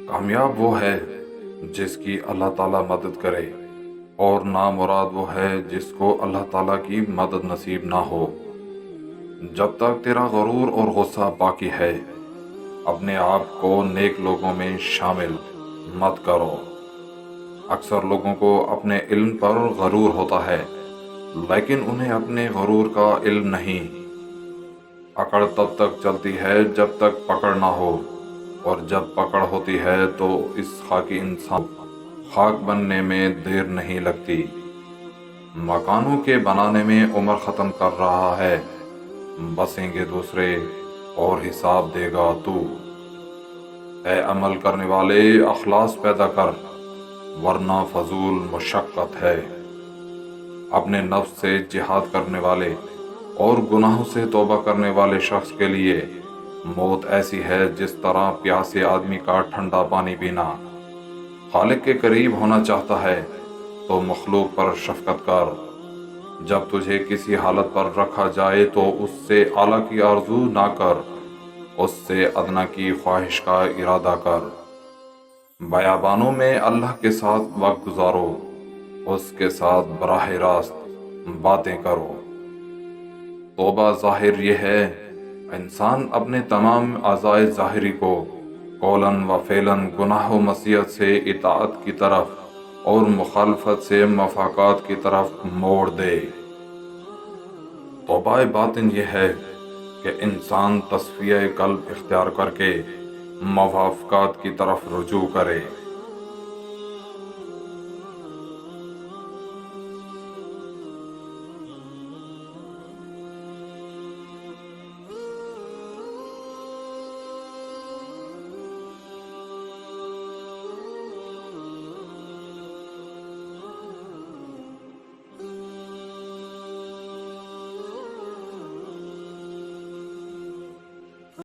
کامیاب وہ ہے جس کی اللہ تعالیٰ مدد کرے، اور نامراد وہ ہے جس کو اللہ تعالیٰ کی مدد نصیب نہ ہو۔ جب تک تیرا غرور اور غصہ باقی ہے، اپنے آپ کو نیک لوگوں میں شامل مت کرو۔ اکثر لوگوں کو اپنے علم پر غرور ہوتا ہے، لیکن انہیں اپنے غرور کا علم نہیں۔ اکڑ تب تک چلتی ہے جب تک پکڑ نہ ہو، اور جب پکڑ ہوتی ہے تو اس خاکی انسان خاک بننے میں دیر نہیں لگتی۔ مکانوں کے بنانے میں عمر ختم کر رہا ہے، بسیں گے دوسرے اور حساب دے گا تو۔ اے عمل کرنے والے، اخلاص پیدا کر، ورنہ فضول مشقت ہے۔ اپنے نفس سے جہاد کرنے والے اور گناہوں سے توبہ کرنے والے شخص کے لیے موت ایسی ہے جس طرح پیاسے آدمی کا ٹھنڈا پانی پینا۔ خالق کے قریب ہونا چاہتا ہے تو مخلوق پر شفقت کر۔ جب تجھے کسی حالت پر رکھا جائے تو اس سے اعلیٰ کی آرزو نہ کر، اس سے ادنیٰ کی خواہش کا ارادہ کر۔ بیابانوں میں اللہ کے ساتھ وقت گزارو، اس کے ساتھ براہ راست باتیں کرو۔ توبہ ظاہر یہ ہے، انسان اپنے تمام اعضائے ظاہری کو قولاً و فعلاً گناہ و معصیت سے اطاعت کی طرف اور مخالفت سے مفاقات کی طرف موڑ دے۔ توبہ باطن یہ ہے کہ انسان تصفیہ قلب اختیار کر کے موافقات کی طرف رجوع کرے۔